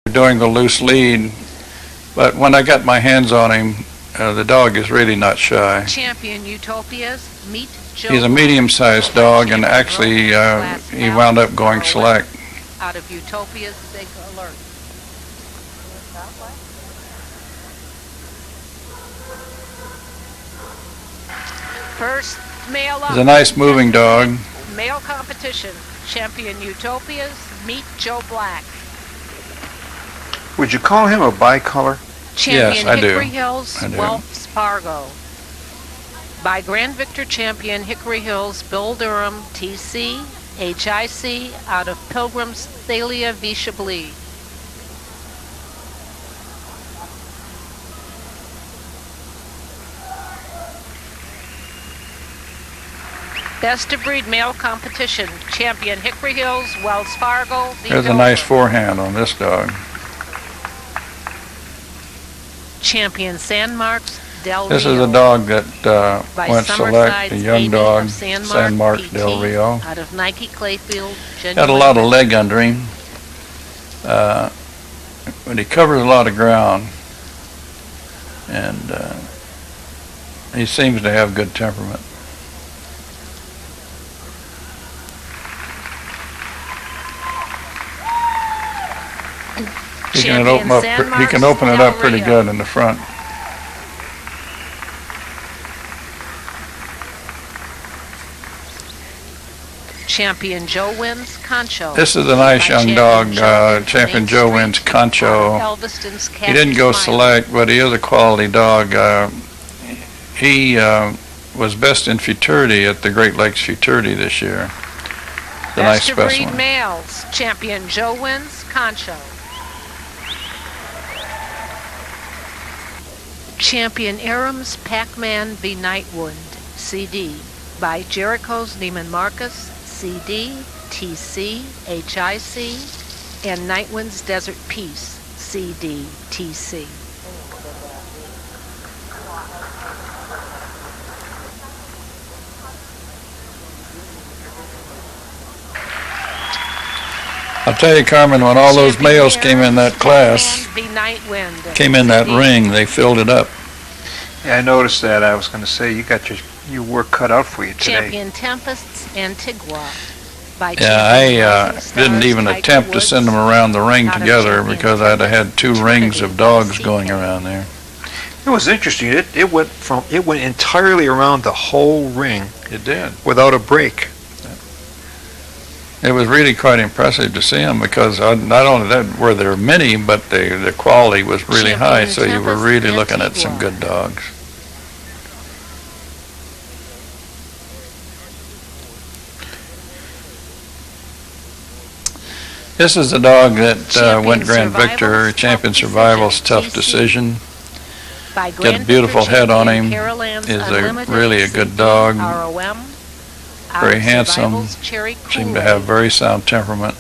doing the loose lead, but when I got my hands on him, the dog is really not shy. Champion Utopia's meet Joe. He's a medium-sized dog, and actually he wound up going select. Out of Utopia's big alert. First male up. He's a nice moving dog. Male competition. Champion Utopia's meet Joe Black. Would you call him a bicolor? Champion Yes, I do. Hickory Hills, I do. Wells Fargo. By Grand Victor Champion Hickory Hills, Bill Durham, TC, HIC, out of Pilgrim's Thalia v. Chablis. Best of breed male competition. Champion Hickory Hills, Wells Fargo. There's a nice forehand on this dog. Champion Sandmark's Del Rio. This is a dog that went select, a Summerside's young Amy dog, of Sandmark Sandmark Del Rio. Out of Nike Clayfield. Had a lot of leg under him, but he covers a lot of ground, and he seems to have good temperament. He can open it up pretty good in the front. Champion Joe wins Concho. This is a nice young dog. Champion Joe wins Concho. He didn't go select, but he is a quality dog. He was best in futurity at the Great Lakes Futurity this year. The nice Best of breed specimen. males. Champion Joe wins Concho. Champion Aram's Pac-Man v. Nightwind, CD, by Jericho's Neiman Marcus, CD, TC, HIC, and Nightwind's Desert Peace, CD, TC. I'll tell you, Carmen, when all those males came in that class, came in that ring, they filled it up. Yeah, I noticed that. I was going to say, you got your work cut out for you today. Champion Tempest's Antigua. By Yeah, I didn't even attempt to send them around the ring together because I'd have had two rings of dogs going around there. It was interesting. It went entirely around the whole ring. It did. Without a break. It was really quite impressive to see them because not only that were there many, but the quality was really high, so you were really looking at some good dogs. This is a dog that went Grand Victor, Champion Survival's Tough Decision. Got a beautiful head on him. Is really a good dog. Very handsome. Seemed to have very sound temperament.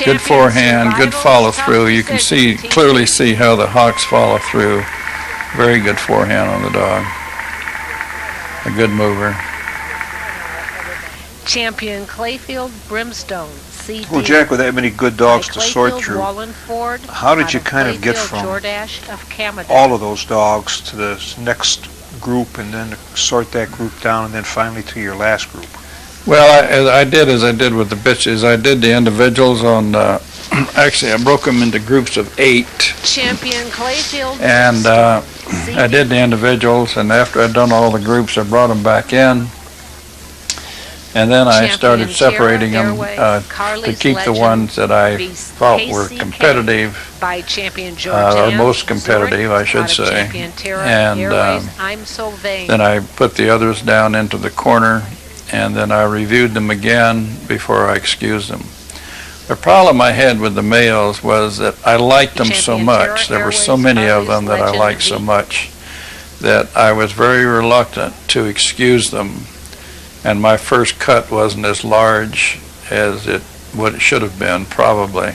Good forehand, good follow through. You can clearly see how the hocks follow through. Very good forehand on the dog. A good mover. Champion Clayfield Brimstone, CD. Well, Jack, with that many good dogs to sort through, how did you kind of get from all of those dogs to the next group and then sort that group down and then finally to your last group? Well, I did as I did with the bitches. I did the individuals on, actually I broke them into groups of 8. Champion Clayfield. And I did the individuals, and after I'd done all the groups, I brought them back in. And then I started separating them to keep the ones that I thought were competitive, most competitive, I should say. And then I put the others down into the corner, and then I reviewed them again before I excused them. The problem I had with the males was that I liked them so much. There were so many of them that I liked so much that I was very reluctant to excuse them and my first cut wasn't as large as it should have been, probably.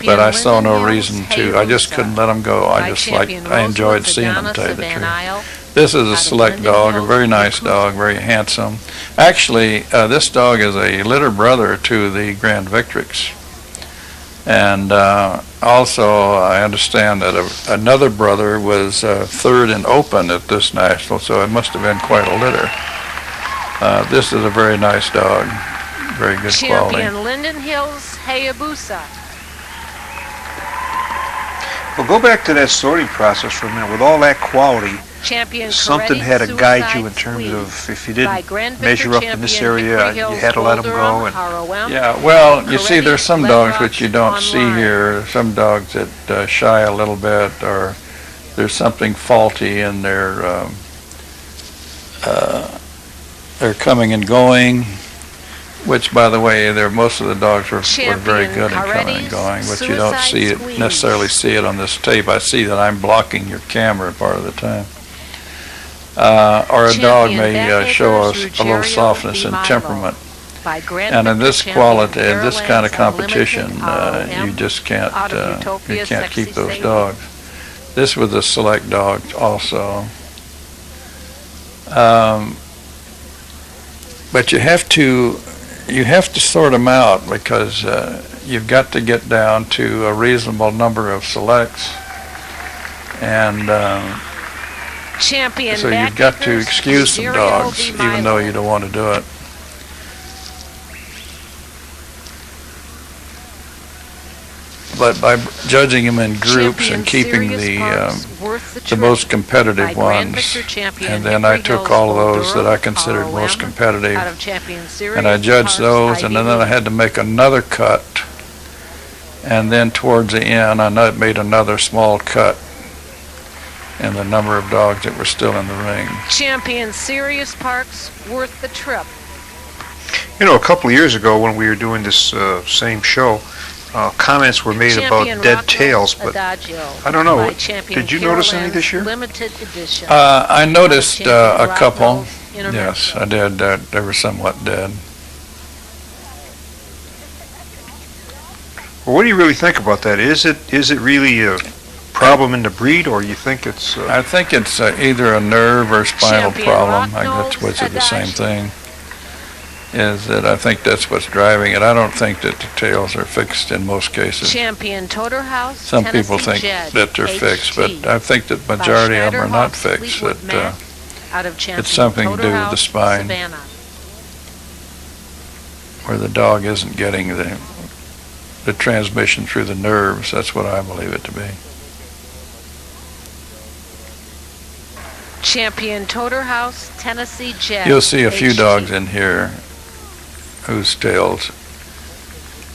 But I saw no reason to. I just couldn't let them go. I enjoyed seeing them, to tell you the truth. This is a select dog, a very nice dog, very handsome. Actually, this dog is a litter brother to the Grand Victrix. And also, I understand that another brother was third in open at this national, so it must have been quite a litter. This is a very nice dog, very good quality. Champion Lindenhill's Hayabusa. Well, go back to that sorting process for a minute. With all that quality, something had to guide you in terms of if you didn't measure up in this area, you had to let them go. And yeah, well, you see, there's some dogs which you don't see here. Some dogs that shy a little bit, or there's something faulty in their coming and going. Which, by the way, most of the dogs were very good at coming and going, but you don't necessarily see it on this tape. I see that I'm blocking your camera part of the time. Or a dog may show us a little softness and temperament. And in this quality, in this kind of competition, you just can't keep those dogs. This was a select dog also. But you have to sort them out, because you've got to get down to a reasonable number of selects, and so you've got to excuse some dogs, even though you don't want to do it. But by judging them in groups and keeping the most competitive ones, and then I took all of those that I considered most competitive, and I judged those, and then I had to make another cut, and then towards the end I made another small cut in the number of dogs that were still in the ring. Champion Sirius Parks, worth the trip. You know, a couple of years ago when we were doing this same show, comments were made about dead tails, but I don't know. Did you notice any this year? I noticed a couple. Yes, I did. They were somewhat dead. Well, what do you really think about that? Is it really a problem in the breed, or you think it's... I think it's either a nerve or spinal problem. I guess which is the same thing. Is that I think that's what's driving it. I don't think that the tails are fixed in most cases. Champion Toter House. Some people think that they're fixed, but I think that majority of them are not fixed. That it's something to do with the spine, where the dog isn't getting the transmission through the nerves. That's what I believe it to be. Champion Toter House, Tennessee Jet. You'll see a few dogs in here whose tails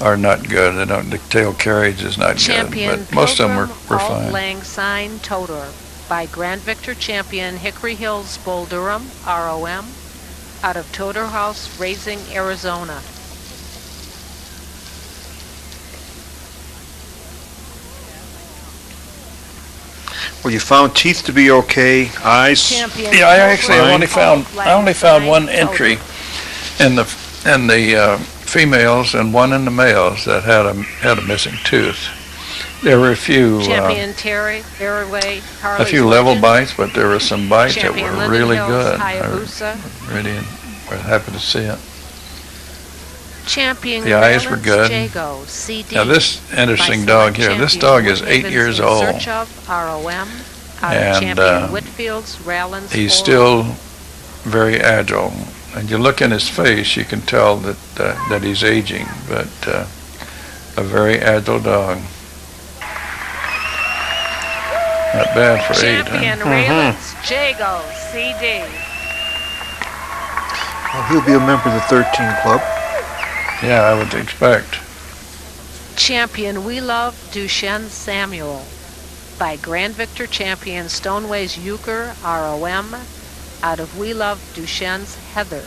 are not good. The tail carriage is not good, but most of them were fine. Lang Sign Toter by Grand Victor Champion Hickory Hills Bull Durham, ROM, out of Toter House Raising, Arizona. Well, you found teeth to be okay, eyes. Yeah, I only found one entry in the females and one in the males that had a missing tooth. There were a few level bites, but there were some bites that were really good. Hayabusa. Really we're happy to see it. Champion the eyes were good. Jago, CD, now this interesting dog here, this dog is 8 years old, and he's still very agile. And you look in his face, you can tell that he's aging, but a very agile dog. Not bad for 8, huh? Champion Rollins, Jago, CD. Well, he'll be a member of the 13 Club. Yeah, I would expect. Champion Welove, DuChien Samuel by Grand Victor Champion Stoneways Euchre, ROM, out of Welove, DuChien's Heather.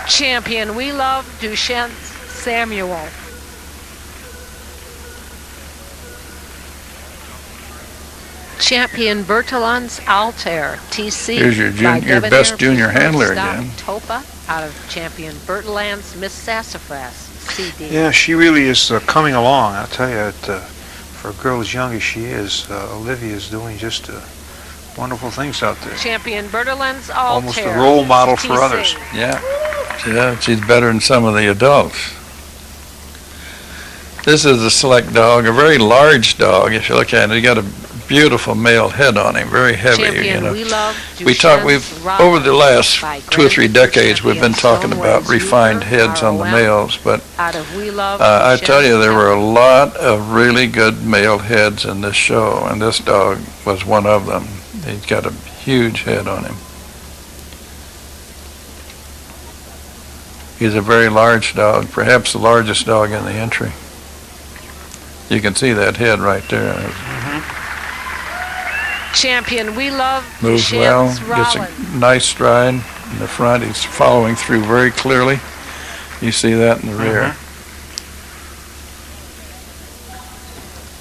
Champion Welove, DuChien's Samuel. Champion Bertolon's Altair, TC. Here's your best junior handler again. Topa out of Champion Bertoland's Miss Sassafras, CD. Yeah, she really is coming along. I'll tell you, for a girl as young as she is, Olivia is doing just wonderful things out there. Champion Bertoland's Altair. Almost a role model for others. Yeah, she's better than some of the adults. This is a select dog, a very large dog. If you look at it, he got a beautiful male head on him, very heavy. Champion We've over the last 2 or 3 decades, we've been talking about refined heads on the males, but I tell you, there were a lot of really good male heads in this show, and this dog was one of them. He's got a huge head on him. He's a very large dog, perhaps the largest dog in the entry. You can see that head right there. Champion We Love moves well, gets a nice stride in the front. He's following through very clearly. You see that in the rear.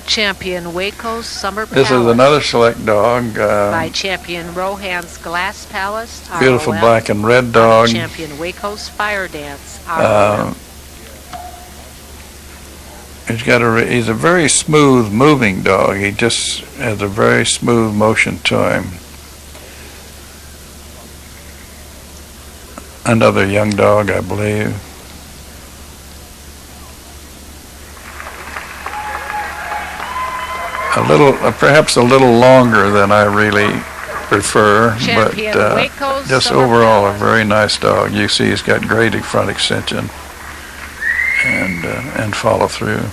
Champion Weicho's Summer Palace. This is another select dog. By Champion Rohan's Glass Palace. Beautiful black and red dog. Champion Weicho's Fire Dance. He's a very smooth moving dog. He just has a very smooth motion to him. Another young dog, I believe. Perhaps a little longer than I really prefer, but just overall a very nice dog. You see he's got great front extension and follow through.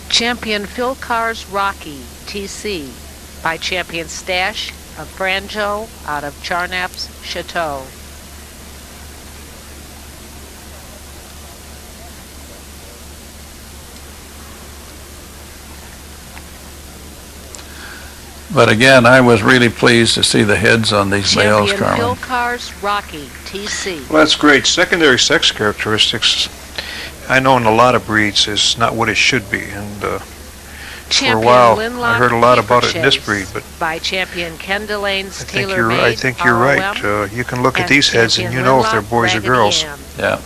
Champion Phil Carr's Rocky, TC, by Champion Stash of Fran-Jo out of Charnap's Chateau. But again, I was really pleased to see the heads on these males, Carmen. Champion Phil Carr's Rocky, TC. Well, that's great. Secondary sex characteristics, I know in a lot of breeds, is not what it should be. And for a while, I heard a lot about it in this breed. But by Champion Ken Delane's I think you're right. You can look at these heads and you know if they're boys or girls. Yeah.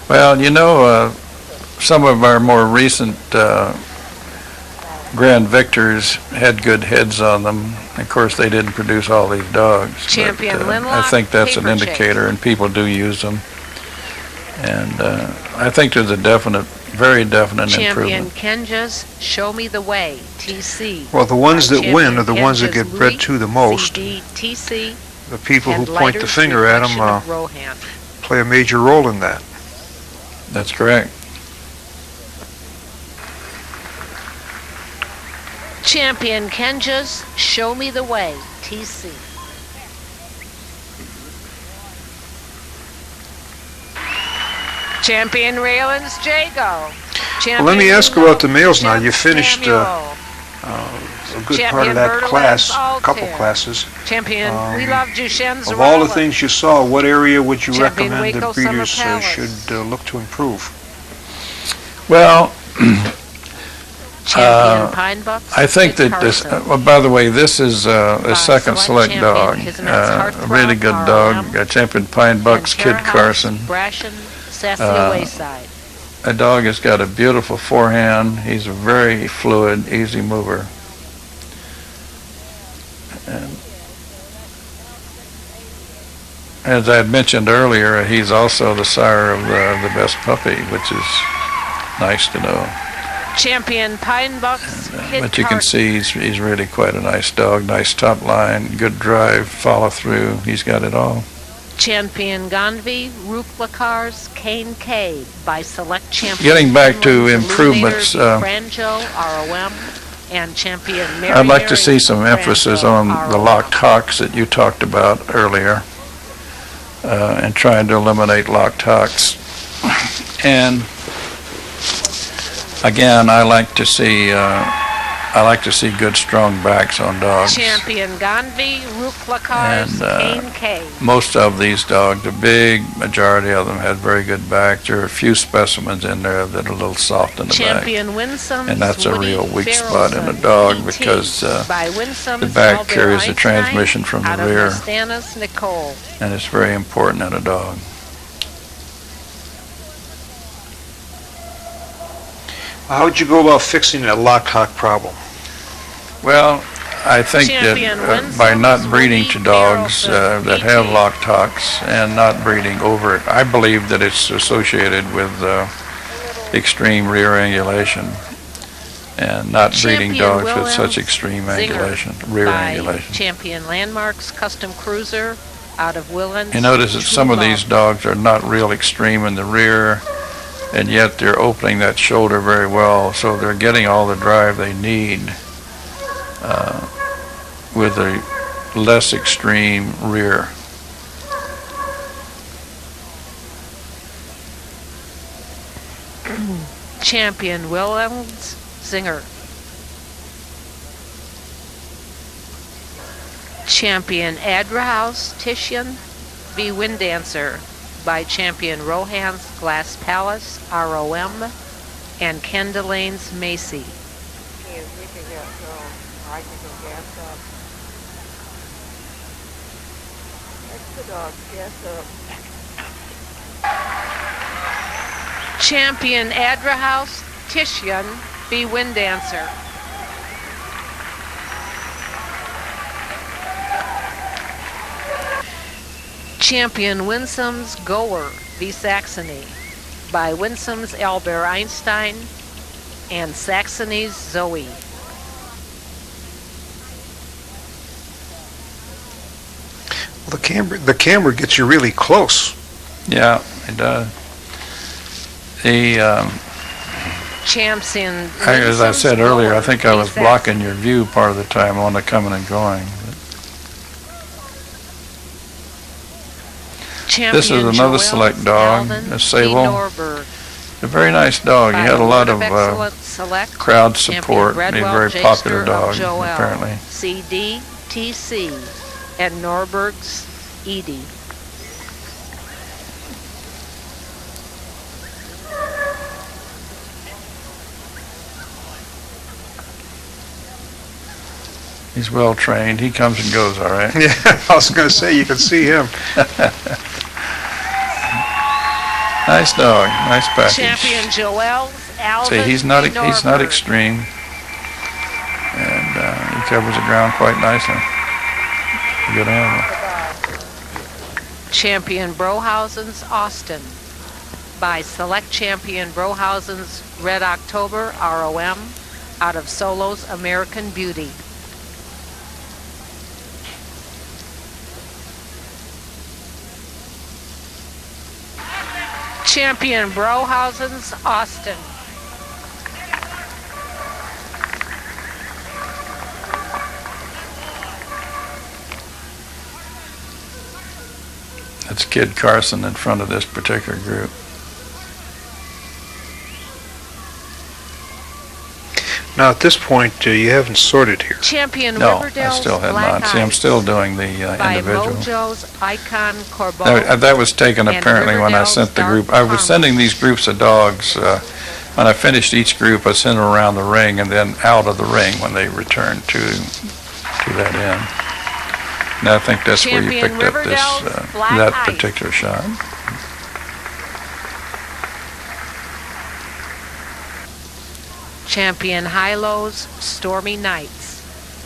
Well, you know, some of our more recent Grand Victors had good heads on them. Of course, they didn't produce all these dogs. Champion but, I think that's an indicator, and people do use them. And I think there's a very definite improvement. Champion Kenja's Show Me the Way, TC. Well, the ones that win are the ones that get bred to the most. TC. The people who point the finger at them play a major role in that. That's correct. Champion Kenja's Show Me the Way, TC. Champion Raylan's Jago. Well, let me ask about the males now. You finished a good part of that class, a couple classes. Champion We Love DuChien's Of all the things you saw, what area would you recommend that breeders should look to improve? Well, Pinebuck, I think that this, by the way, this is a second select dog, a really good dog, Champion Pinebuck's kid Carson. Wayside. A dog has got a beautiful forehand. He's a very fluid, easy mover. And as I had mentioned earlier, he's also the sire of the best puppy, which is nice to know. Champion Pinebuck's kid but you can see he's really quite a nice dog. Nice top line, good drive, follow through. He's got it all. Champion Ganvi, Ruplakar's Cane K by Select Champion. Getting back to improvements, Fran-Jo, ROM, and Champion Mary I'd like to see some emphasis on the locked hocks that you talked about earlier, and trying to eliminate locked hocks. And again, I like to see I like to see good, strong backs on dogs. Champion Ganvi, Ruklakars, Kane K. Most of these dogs, the big majority of them, had very good backs. There are a few specimens in there that are a little soft in the Champion back. Winsome, And that's a real weak spot in a dog because the back carries the transmission from the rear. And it's very important in a dog. How would you go about fixing that lock-hock problem? Well, I think that by not breeding to dogs that have locked hocks and not breeding over it, I believe that it's associated with extreme rear angulation and not breeding dogs with such extreme angulation, rear angulation. Champion Landmarks Custom Cruiser out of Willens. You notice that some of these dogs are not real extreme in the rear, and yet they're opening that shoulder very well, so they're getting all the drive they need with a less extreme rear. Champion Willems Zinger. Champion Adrahouse Titian v. Windancer by Champion Rohan's Glass Palace, ROM, and Ken Delane's Macy. Champion Adrahouse Titian v. Windancer. Champion Winsome's Goer v. Saxony by Winsome's Albert Einstein and Saxony's Zoe. Well, the camera gets you really close. Yeah, it does. Champion. As I said earlier, I think I was blocking your view part of the time on the coming and going. This is another select dog, a Sable. A very nice dog. He had a lot of crowd support. He's a very popular dog, apparently. CD, TC, and Norberge's Edie. He's well trained. He comes and goes, all right. Yeah, I was going to say you can see him. Nice dog, nice package. Champion Joelle, Alvin. See, he's not extreme, and he covers the ground quite nicely. Good animal. Champion Brohausen's Austin by Select Champion Brohausen's Red October ROM out of Solo's American Beauty. Champion Brohausen's Austin. That's Kid Carson in front of this particular group. Now at this point, you haven't sorted here. Champion No, Riverdale's I still have Black not. See, I'm Ice still doing the by individual. Mojo's Icon Corbeau. That was taken and apparently when I Riverdale's sent the Dark group. I was Promise. sending these groups of dogs. When I finished each group, I sent them around the ring and then out of the ring when they returned to that end. And I think that's where you Champion picked up Riverdale's this Black that Ice. particular shot. Champion Hilo's Stormy Nights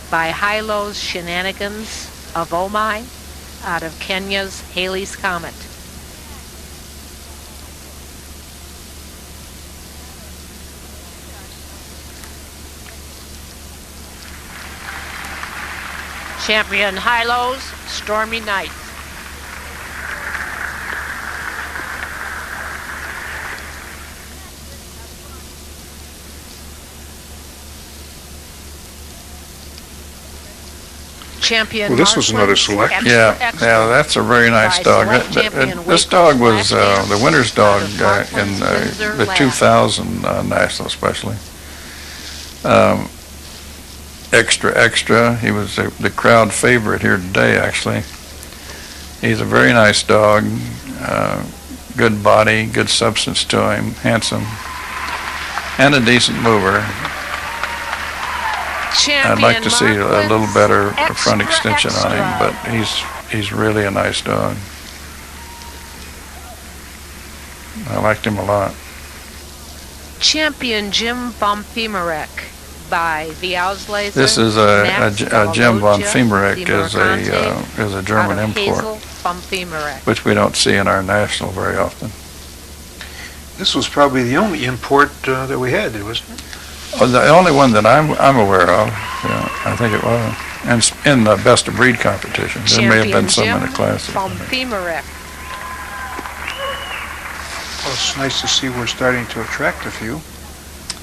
by Hilo's Shenanigans of Omai out of Kenya's Haley's Comet. Champion Hilo's Stormy Nights. Champion Well, this was another select. Yeah, that's a very nice dog. This dog was the winner's dog in the 2000 National especially. Xtra. He was the crowd favorite here today, actually. He's a very nice dog, good body, good substance to him, handsome, and a decent mover. I'd like to see a little better front extension on him, but he's really a nice dog. I liked him a lot. Champion Jim von Fiemerich by the Auslese. This is a Jim von Fiemerich is a German import, which we don't see in our national very often. This was probably the only import that we had, wasn't it? Oh, the only one that I'm aware of. Yeah, I think it was. And in the best of breed competition, there may have been some in the classic. Von Fiemerich. Well, it's nice to see we're starting to attract a few.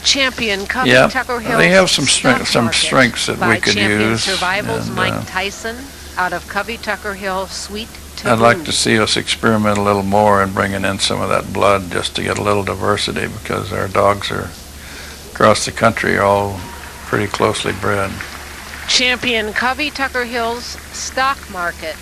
Champion Covey Tucker Hill. They have some strengths that we could use. Survival's Mike Tyson out of Covey Tucker Hill, Sweet Taboo. I'd like to see us experiment a little more in bringing in some of that blood just to get a little diversity, because our dogs are across the country are all pretty closely bred. Champion Covey Tucker Hill's Stock Market.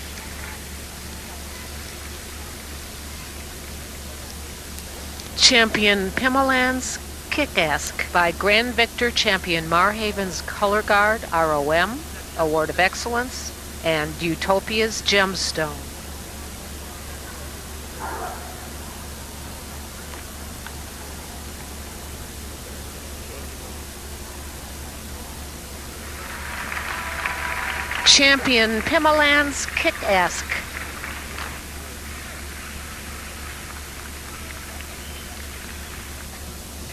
Champion Pimeland's Kick-Ask by Grand Victor Champion Marhaven's Color Guard ROM, Award of Excellence, and Utopia's Gemstone. Champion Pimeland's Kick-Ask.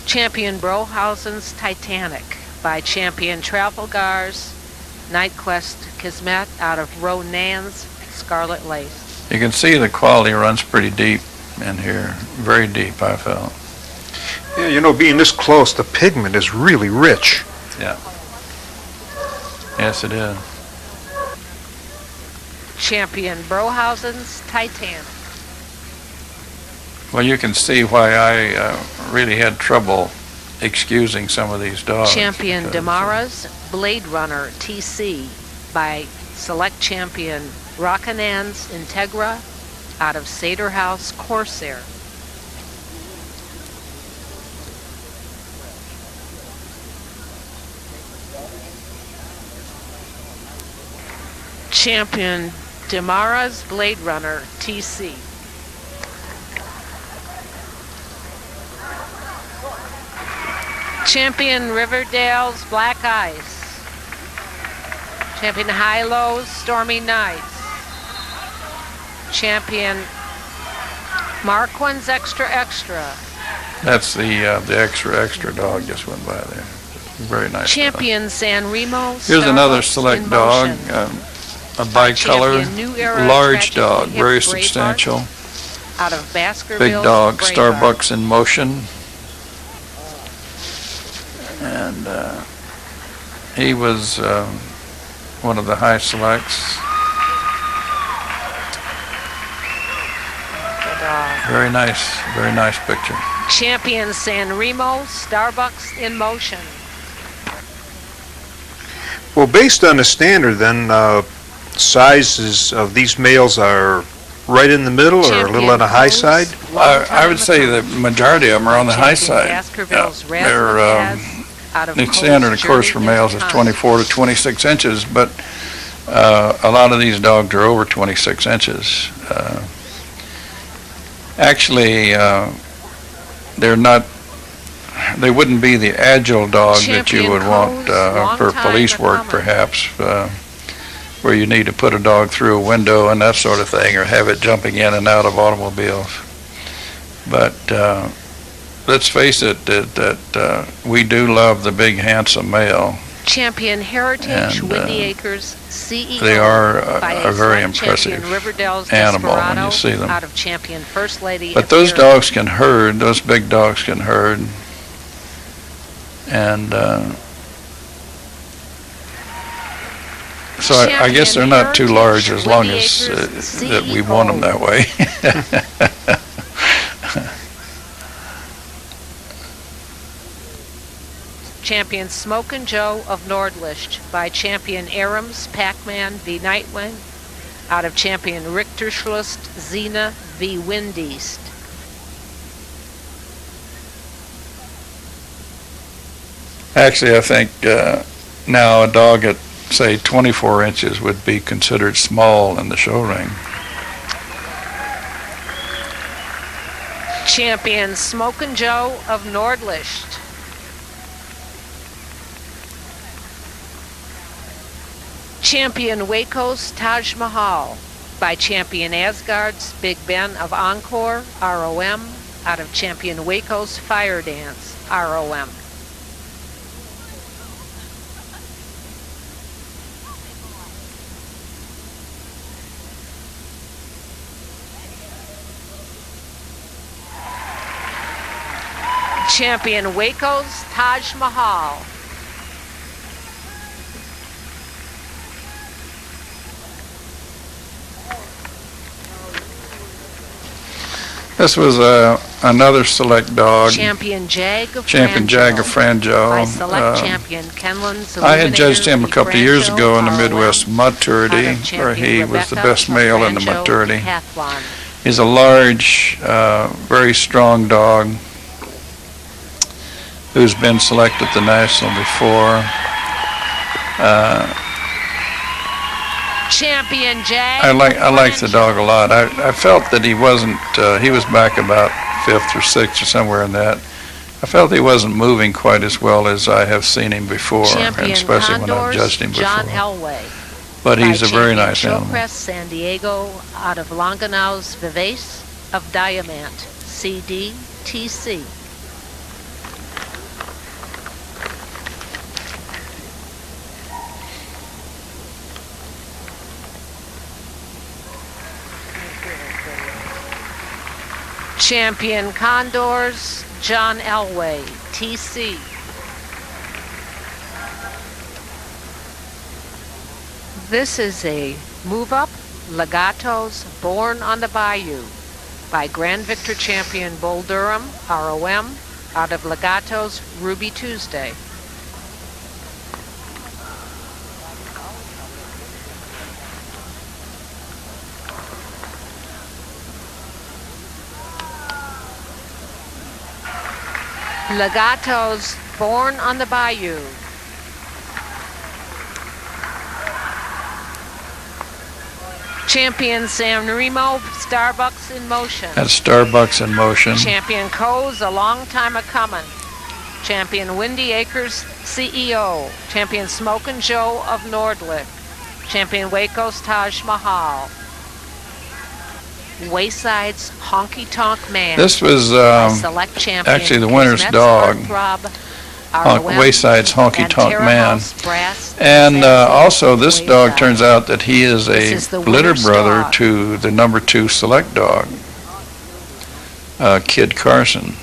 Champion Brohausen's Titanic by Champion Trafalgar's Nightquest Kismet out of Ronan's Scarlet Lace. You can see the quality runs pretty deep in here, very deep, I felt. Yeah, you know, being this close, the pigment is really rich. Yeah. Yes, it is. Champion Brohausen's Titanic. Well, you can see why I really had trouble excusing some of these dogs. Champion Damara's Blade Runner TC by Select Champion Rockinan's Integra out of Seder House Corsair. Champion Damara's Blade Runner TC. Champion Riverdale's Black Ice. Champion High-Low's Stormy Nights. Champion Marquin's Xtra. That's the Xtra dog just went by there. Very nice. Champion Sanremo. Here's another select dog, a bicolor, large dog, very substantial. Out of Baskerville. Big dog, Starbucks in motion. And he was one of the high selects. Very nice picture. Champion Sanremo, Starbucks in motion. Well, based on the standard, then sizes of these males are right in the middle or a little on the high side? I would say the majority of them are on the high side. The standard, of course, for males is 24 to 26 inches, but a lot of these dogs are over 26 inches. Actually, they wouldn't be the agile dog that you would want for police work, perhaps, where you need to put a dog through a window and that sort of thing, or have it jumping in and out of automobiles. But let's face it, that we do love the big, handsome male. Champion Heritage, Windy Acres, CEO. They are a very impressive animal when you see them. Out of Champion First Lady. But those dogs can herd, those big dogs can herd. And so I guess they're not too large as long as that we want them that way. Champion Smokin' Joe of Nordlicht by Champion Arams Pac-Man v. Nightwing out of Champion Richterschlust Xena v. Windeast. Actually, I think now a dog at, say, 24 inches would be considered small in the show ring. Champion Smokin' Joe of Nordlicht. Champion Weicho's Taj Mahal by Champion Asgard's Big Ben of Encore, ROM, out of Champion Weicho's Fire Dance, ROM. Champion Weicho's Taj Mahal. This was another select dog. Champion Jag of Fran-Jo. By select champion Kenlan's I had judged him a couple of years ago in the Midwest Maturity, where he was the best male in the Maturity. He's a large, very strong dog who's been selected at the National before. Champion Jag. I like the dog a lot. I felt that he wasn't, he was back about 5th or 6th or somewhere in that. I felt he wasn't moving quite as well as I have seen him before, and especially when I've judged him before. John Elway. But he's a very nice animal. Showcrest San Diego out of Longanau's Vivace of Diamant, CDTC. Champion Condors, John Elway, TC. This is a move-up, Legatos, Born on the Bayou, by Grand Victor Champion Bull Durham, ROM, out of Legatos, Ruby Tuesday. Legatos, Born on the Bayou. Champion Sanremo, Starbucks in Motion. That's Starbucks in Motion. Champion Co's A Long Time A Comin'. Champion Windy Acres, CEO. Champion Smokin' Joe of Nordlicht. Champion Weicho's Taj Mahal. Wayside's Honky Tonk Man. This was actually the winner's dog, Wayside's Honky Tonk Man. And also this dog turns out that he is a litter brother to the number 2 select dog, Kid Carson.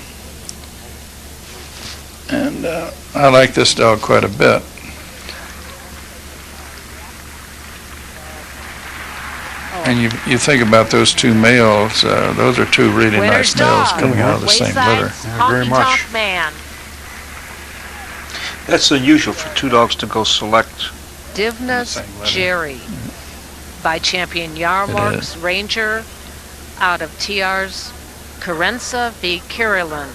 And I like this dog quite a bit. And you think about those 2 males, those are 2 really nice males coming out of the same litter. Yeah, very much. That's unusual for 2 dogs to go select. Divna's Jerry by Champion Yarmark's Ranger out of TR's Carenza v. Carolyn.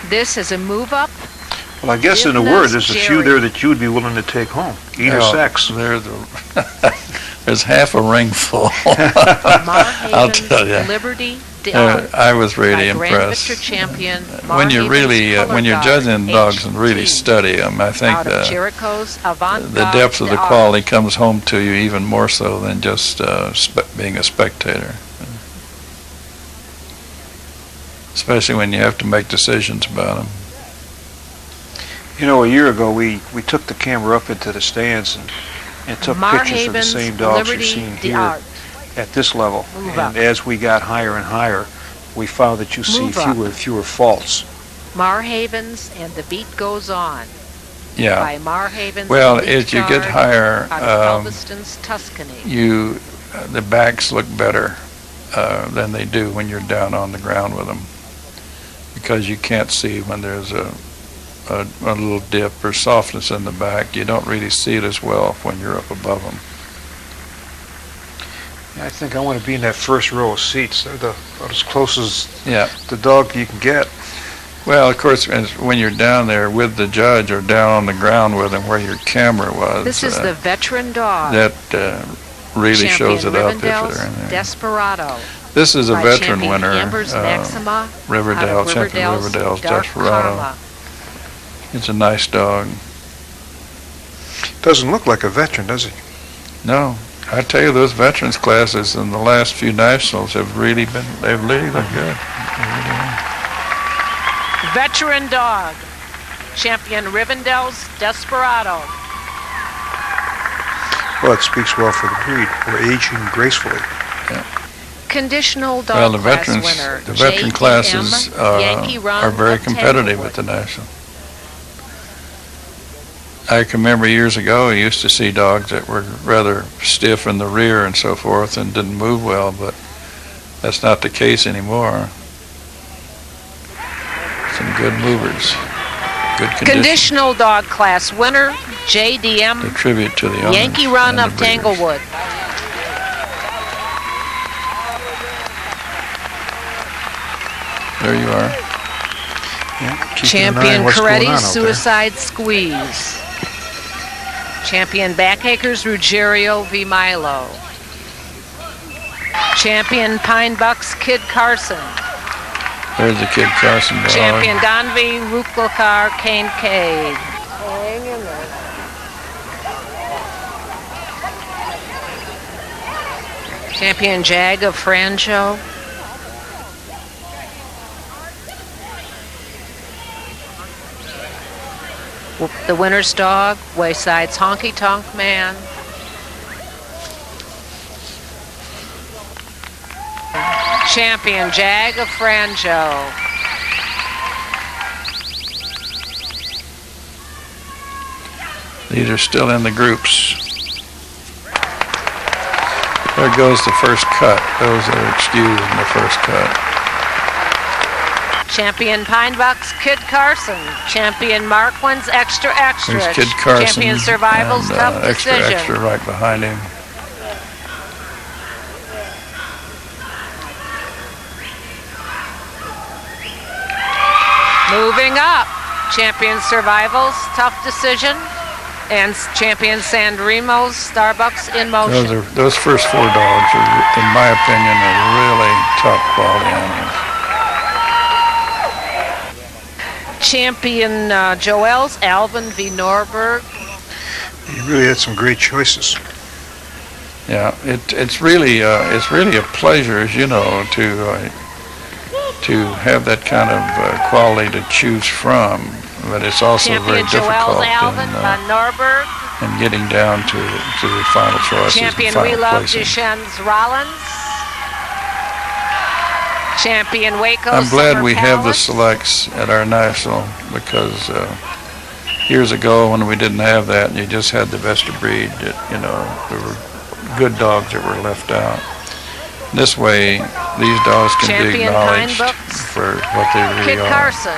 This is a move-up. Well, I guess in a word, there's a few there that you would be willing to take home, either sex. There's half a ring full. I'll tell you. I was really impressed. When you're judging dogs and really study them, I think the depth of the quality comes home to you even more so than just being a spectator. Especially when you have to make decisions about them. You know, a year ago we took the camera up into the stands and took pictures of the same dogs you're seeing here at this level. And as we got higher and higher, we found that you see fewer and fewer faults. Marhaven's and the beat goes on. Yeah. by Marhaven's Well, Elite as you get Guard higher, out of Galveston's Tuscany. the backs look better than they do when you're down on the ground with them, because you can't see when there's a little dip or softness in the back. You don't really see it as well when you're up above them. Yeah, I think I want to be in that first row of seats. They're about as close as Yeah. the dog you can get. Well, of course, when you're down there with the judge or down on the ground with him where your camera was, This is the veteran dog. that really shows it up if Rivendell's they're in there. Desperado. This is a by veteran Champion winner, Amber's Maxima Riverdale, out of Champion Riverdale's Dark Desperado. Karma. It's a nice dog. Doesn't look like a veteran, does he? No, I tell you, those veterans classes in the last few nationals have really been, they've really been good. Veteran dog. Champion Rivendell's Desperado. Well, it speaks well for the breed. We're aging gracefully. Conditional dog Well, the class veterans, winner. the veteran JDM classes Yankee Run are very of competitive at Tanglewood. the national. I can remember years ago, I used to see dogs that were rather stiff in the rear and so forth and didn't move well, but that's not the case anymore. Some good movers, good condition. Conditional dog class winner. A JDM tribute to the owners Yankee Run and the of breeders. Tanglewood. There you are. Yeah, keeping an eye Champion on what's going on Coretti's out there. Suicide Squeeze. Champion Backacher's Ruggiero v. Milo. Champion Pinebuck's Kid Carson. There's the Kid Carson dog. Champion Donvi Ruklakar Kincaid. Hang in there. Champion Jag of Fran-Jo. The winner's dog, Wayside's Honky Tonk Man. Champion Jag of Fran-Jo. These are still in the groups. There goes the first cut. Those are excused in the first cut. Champion Pinebuck's Kid Carson. Champion Marquin's Xtra. There's Kid Carson. Champion Survival's and, Tough Extra, Decision. Extra right behind him. Moving up, Champion Survival's Tough Decision and Champion Sanremo's Starbucks in Motion. Those first four dogs are, in my opinion, are really top quality animals. Champion Joelle's Alvin v. Norberge. You really had some great choices. Yeah, it's really a pleasure, as you know, to have that kind of quality to choose from, but it's also very Champion difficult Joelle's Alvin van Norberge. in getting down to the final choices. Champion and final Welove placing. DuChien's Rollins. Champion Weicho. I'm glad Summer we have the Palace. selects at our national, because years ago when we didn't have that and you just had the best of breed, there were good dogs that were left out. This way, these dogs can be Champion acknowledged Pinebuck's for what they really Kid are. Carson.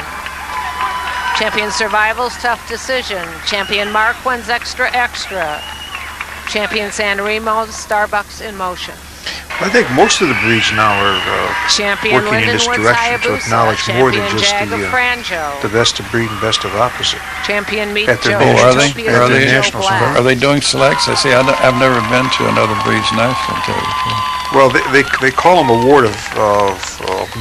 Champion Survival's Tough Decision. Champion Marquin's Xtra. Champion Sanremo's Starbucks in Motion. I think most of the breeds now are Champion working in this Lindenwood's direction to Hayabusa. acknowledge more than Champion just Jag of Fran-Jo. the best of breed and best of opposite. Champion Meet At their Joe. nationals. Are they? Utopia Are Joe they? nationals? Black. Are they doing selects? I see. I've never been to another breed's national. To tell you the truth. Well, they call them award of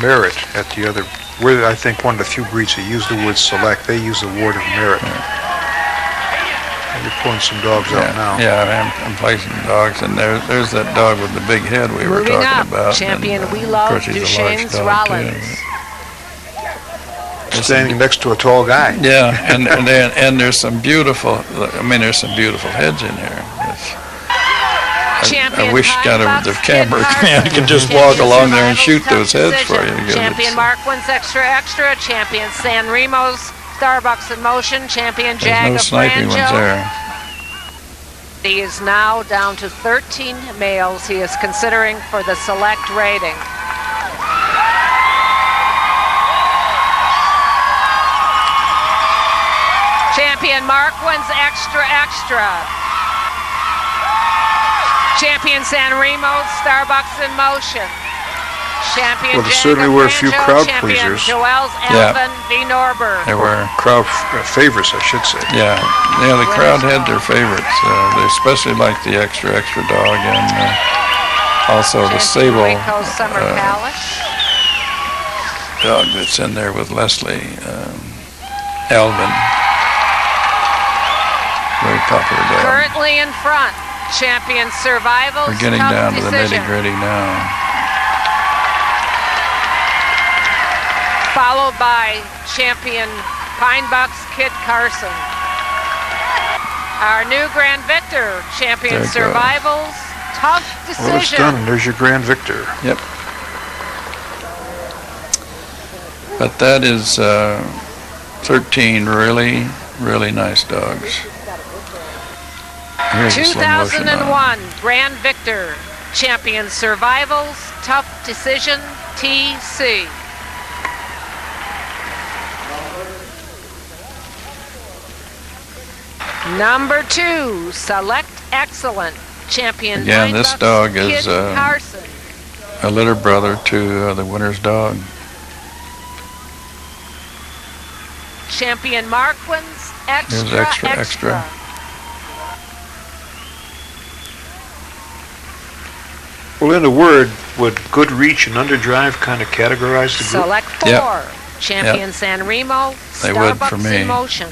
merit at the other. We're, I think, one of the few breeds that use the word select. They use the word of merit. And you're pulling some dogs out now. Yeah, I'm placing dogs, and there's that dog with the big head we were Moving talking up, about. Champion and, Welove of course, he's a large DuChien's dog, Rollins. too. Standing next to a tall guy. Yeah, and there's some beautiful. There's some beautiful heads in here. I Champion wish kind of Pinebuck's the Kid camera Carson. man could just Champion walk along there and Survival's shoot those Tough heads for you. Decision. because Champion it's- Marquin's Xtra. Champion Sanremo's Starbuck's in motion. Champion Jag There's no of sniping ones Fran-Jo. there. He is now down to 13 males he is considering for the select rating. Champion Marquin's Xtra. Champion Sanremo, Starbuck's in motion. Champion Well, there Jag certainly of were a few Fran-Jo, crowd Champion pleasers. Joelle's Alvin v. Norberge. There were. Crowd favorites, I should say. Yeah, the crowd had their favorites. They especially liked the Xtra dog and also the sable Weicho Summer Palace. dog that's in there with Leslie, Alvin. Very popular dog. Currently in front, Champion Survival's We're getting Tough down to the Decision. nitty-gritty now. Followed by Champion Pinebuck's Kid Carson. Our new Grand Victor, Champion There it Survival's Tough Decision. Well, it's done, and there's your Grand Victor. Yep. But that is 13 really, really nice dogs. Here's the slow motion 2001 Grand Victor, Champion Survival's Tough Decision TC. Number 2, Select Excellent, Champion Again, this Pinebuck's dog is Kid Carson. a litter brother to the winner's dog. Champion Marquin's Here's Xtra. Well, in a word, would good reach and underdrive kind of categorize the group? Select 4, Yep. Champion Sanremo, They would for Starbuck's me. in motion.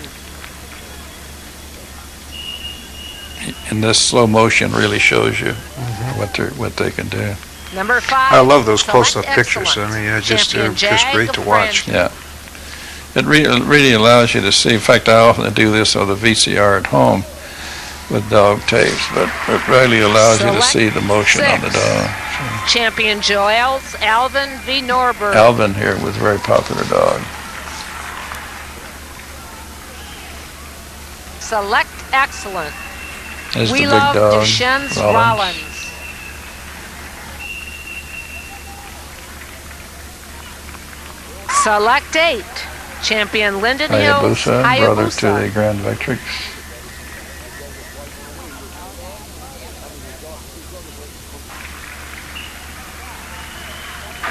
And this slow motion really shows you what they can do. Number 5. I love those Select close-up pictures. I Excellent, mean, they're just Champion Jag great of to watch. Fran-Jo. Yeah. It really allows you to see. In fact, I often do this on the VCR at home with dog tapes, but it really allows you to see the motion on the 6. dog. Champion Joelle's Alvin v. Norberge. Alvin here was a very popular dog. Select Excellent. There's the big Welove, dog, DuChien's Rollins. Rollins. Select 8. Champion Lindenhill's Hayabusa, brother to the Hayabusa. Grand Victrix.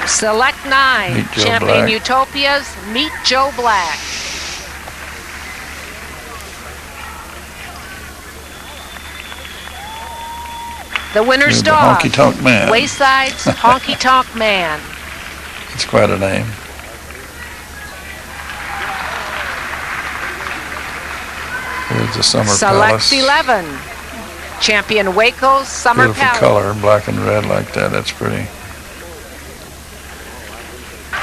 Select 9. Meet Joe Champion Black. Utopia's Meet Joe Black. The winner's Here's the dog. Honky Tonk Man. Wayside's Honky Tonk Man. It's quite a name. Here's the Summer Select Palace. 11. Champion Waco's Summer Beautiful Palace. color, black and red like that. That's pretty.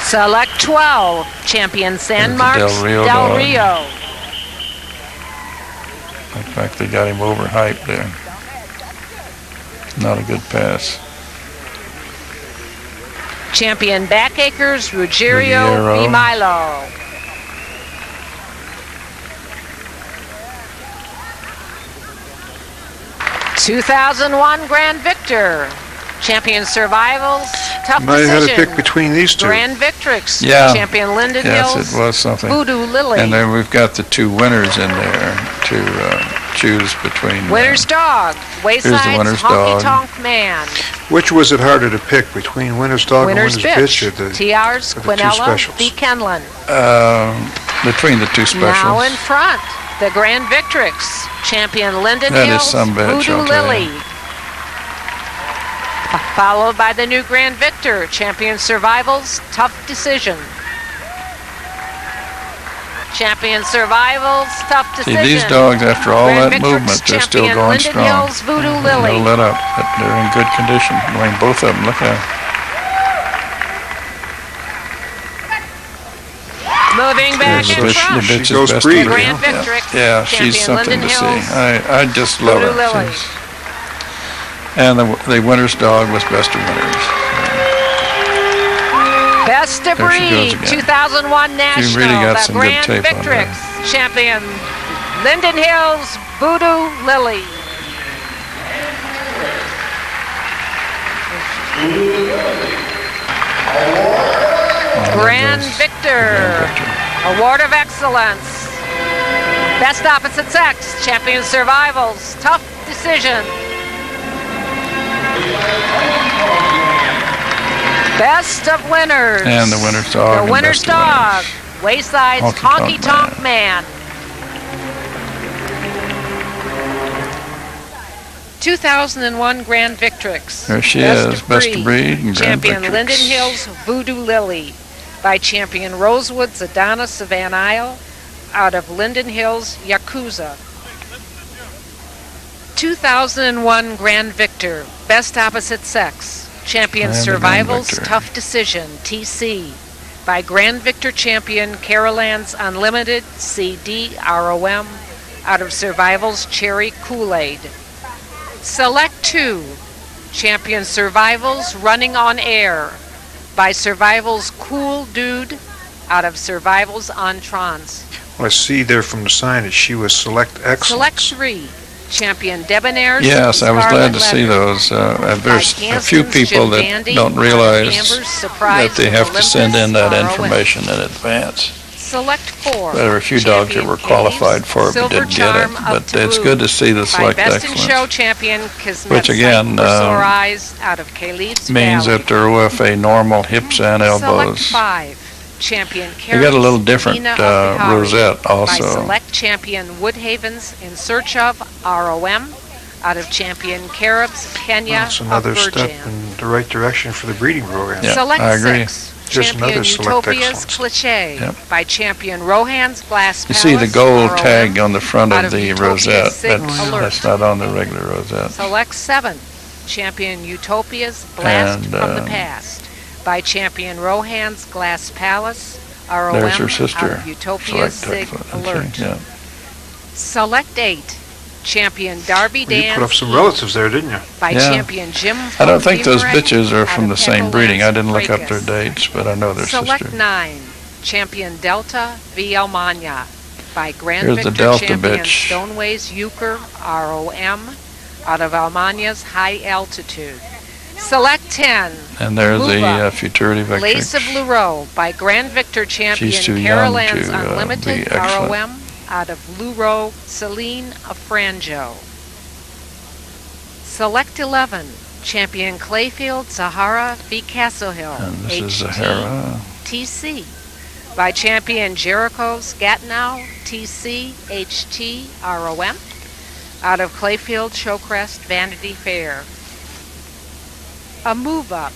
Select 12. Champion Sandmark's Del Rio Del dog. Rio. In fact, they got him overhyped there. Not a good pass. Champion Backacher's Ruggiero v. Milo. (2001) Grand Victor. Champion Survival's Tough Might have had to Decision. pick between these two. Grand Victrix. Yeah. Champion Yes, Lindenhill's it was something. Voodoo Lily. And then we've got the two winners in there to choose between. Winner's dog. Wayside's winner's Honky dog. Tonk Man. Which was it harder to pick between Winner's Dog Winner's and Winner's Bitch? Bitch. Or the, TR's or the two Quinella specials? v. Kenlon. Between the two specials. Now in front, the Grand Victrix. Champion That is Lindenhill's some bitch, Voodoo I'll tell you. Lily. Followed by the new Grand Victor, Champion Survival's Tough Decision. Champion Survival's Tough See, Decision. these dogs, after all Grand that Victrix movement, they're still Champion going strong. Lindenhill's Voodoo Lily. They'll let up, but they're in good condition. I mean, both of them, look at them. Moving back There's in the front. bitch is She goes best breathing. of Grand them. Victrix, Yeah, she's Champion something to see. Lindenhill's I just love Voodoo her. Lily. And the winner's dog was best of winners. Best of There she goes breed, again. 2001 National, really got the some good Grand tape on Victrix champion, Lindenhill's Voodoo Lily. Grand Victor, Award of Excellence. Best opposite sex, champion survivals, tough decision. Best of winners. And the winner's dog. The winner's dog, Wayside's Honky Tonk Man. 2001 Grand Victrix. There she is, Best of Breed and Grand champion Victrix. Lindenhill's Voodoo Lily by champion Rosewood's Adonis of Van Isle out of Lindenhill's Yakuza. 2001 Grand Victor, Best Opposite Sex, champion And the Survival's Grand Victor. Tough Decision, TC, by Grand Victor champion Carolan's Unlimited, CD, ROM, out of Survival's Cherry Kool-Aid. Select 2, champion Survival's Running on Air, by Survival's Cool Dude, out of Survival's Entrance. Well, I see there from the sign that she was Select Excellence. Select 3, champion Debonair's Yes, I was glad to see Leather, those. There's by a few Hanson's people Jim that Dandy, don't realize Amber's Surprise that they have to send in that Olympus, information in advance. Select 4. There were a few dogs that were qualified for it but didn't get it. But it's good to see the By Select Best in Show Excellence. champion Kismet Which again, Eyes out of Khalid's Means Valley. that they're with a normal hips and Select elbows. 5, champion They got a little different Nina of Bihari, rosette by also. Select champion Woodhaven's In Search of, ROM, out of champion Carib's Kenya That's another of step Virgin. in the right direction for the breeding program. Yeah, Select I agree. 6, Just champion another Select Utopia's Excellence. Cliché, Yep. by champion Rohan's Glass You Palace, see the gold ROM, tag on the front out of of the Utopia's rosette. Sig Alert. That's not on the regular rosette. Select 7, champion Utopia's Blast And, from the Past, by champion Rohan's Glass Palace, ROM, There's her out sister. of Utopia's Select Sig Excellence. Alert. Yeah. Select 8, champion Darby Well, you Dan put up some relatives there, didn't you? by Yeah. champion Jim I don't think those Fulvimore bitches are out from of the same breeding. I didn't look up their Pecos. dates, but I know their Select sister. 9, champion Delta V. Almania by Grand Here's the Victor Delta champion bitch. Stoneways Euchre, ROM, out of Almania's High Altitude. Select 10, And there's Move the Up. Futurity Lace of Victrix. Luro by Grand Victor champion She's too young Carolan's to, Unlimited, be excellent. ROM, out of Luro, Celine of Fran-Jo. Select 11, champion Clayfield Zahara v. Castle Hill, And this is HT, Zahara. TC, by champion Jericho's Gatnow, TC, HT, ROM, out of Clayfield Showcrest Vanity Fair. A move up,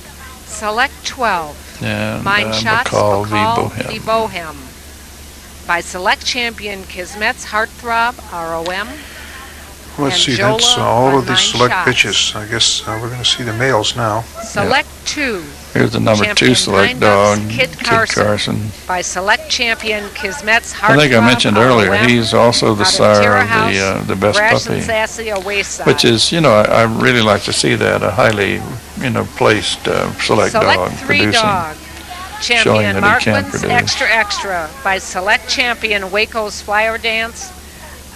select 12, And Mine Shots Bacall v. Bacall v. Bohem. Bohem, by select champion Kismet's Heartthrob, ROM, Let's And see, that's Joelle all on of these 9 Select shots. bitches. I guess we're going to see the males now. select 2, Here's the number 2 champion select Pinebuck's dog, Kid Kid Carson. Carson. by select champion Kismet's Heartthrob, I think I mentioned earlier, ROM, he's also the out of sire Terra of House, the best Brash and puppy. Sassy, a Wayside. Which is, I really like to see that, a highly, placed select dog 3 producing. dog, showing champion that he can Marquin's produce. Extra by select champion Waco's Flower Dance,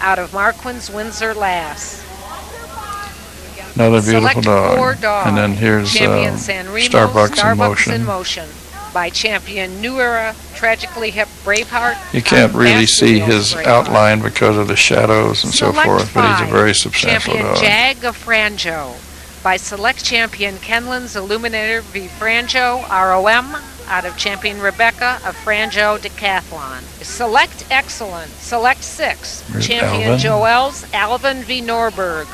out of Marquin's Windsor Lass. Another beautiful Select 4 dog. dog, And then here's champion Sanremo, Starbucks in Motion. by champion New Era, Tragically Hip Braveheart. You can't out of really see Baskerville's his Braveheart. outline because of the shadows and so Select forth, but he's a 5, very substantial champion dog. Jag of Fran-Jo by select champion Kenlan's Illuminator v. Fran-Jo, ROM, out of champion Rebecca of Fran-Jo Decathlon. Select Excellent, select 6, There's champion Alvin. Joelle's Alvin v. Norberge.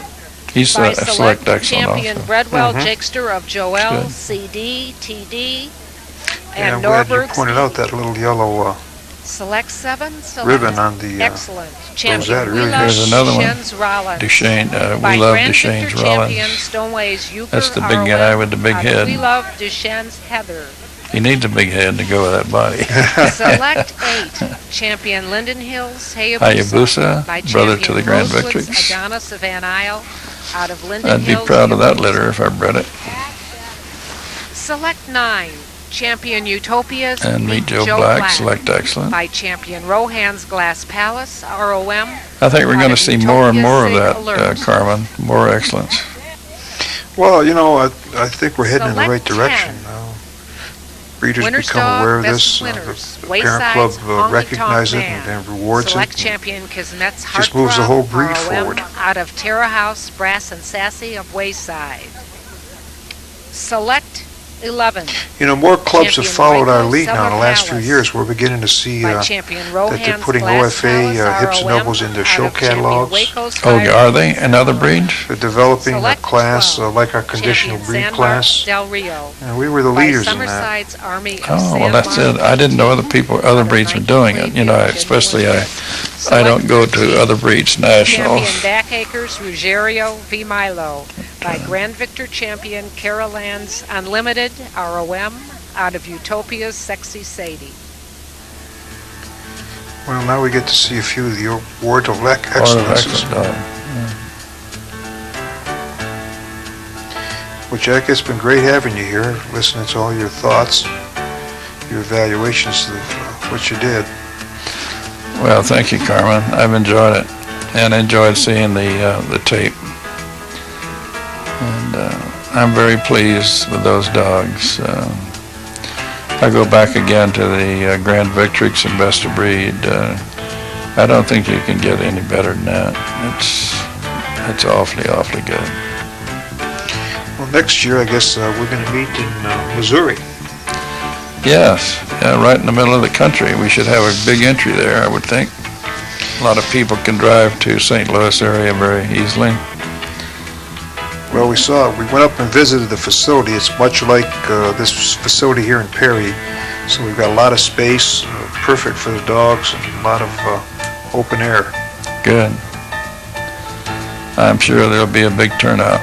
He's By a select excellent champion also. Breadwell Jakester of Joelle, Good. CD, TD, Yeah, I'm and glad you Norberge's pointed out that little yellow select 7, select ribbon on the Excellent, champion rosette. Really Welove Here's another one. Duchenne's Rollins. DuChien, By we love Grand DuChien's Victor champion Rollins. Stoneways Euchre, That's the big guy with the big out of head. We love Duchenne's Heather. He needs a big head to go with that body. Select 8, champion Lindenhill's Hayabusa, by brother to champion the Grand Rosewood's Victrix. Adonis of Van Isle, out of I'd be Lindenhill's proud of that Hayabusa. litter if I bred it. Select 9, Champion Utopias And meet Joe Black, Select Excellent. By Champion Rohan's Glass Palace, ROM. I think we're going to see more and more of that, Carmen. More excellence. Well, you know, I think we're heading in the right direction. Breeders become aware of this. The parent club recognizes it and rewards it. Just moves the whole breed forward. Out of Terra House, Brass and Sassy of Wayside. Select 11. You know, more clubs have followed our lead now in the last few years. We're beginning to see that they're putting OFA hips and elbows into show catalogs. Oh, are they? And other breeds? They're developing a class like our conditional breed class. And we were the leaders in that. Oh, well, that's it. I didn't know other breeds were doing it. You know, especially I don't go to other breeds nationals. Champion Backacher's Ruggiero v. Milo by Grand Victor Champion Carolan's Unlimited, ROM, out of Utopia's Sexy Sadie. Well, now we get to see a few of the Award of Excellences. Well, Jack, it's been great having you here, listening to all your thoughts, your evaluations of what you did. Well, thank you, Carmen. I've enjoyed it, and enjoyed seeing the tape. And I'm very pleased with those dogs. I go back again to the Grand Victrix and Best of Breed. I don't think you can get any better than that. It's awfully good. Well, next year, I guess we're going to meet in Missouri. Yes, right in the middle of the country. We should have a big entry there, I would think. A lot of people can drive to St. Louis area very easily. Well, we went up and visited the facility. It's much like this facility here in Perry. So we've got a lot of space, perfect for the dogs, and a lot of open air. Good. I'm sure there'll be a big turnout.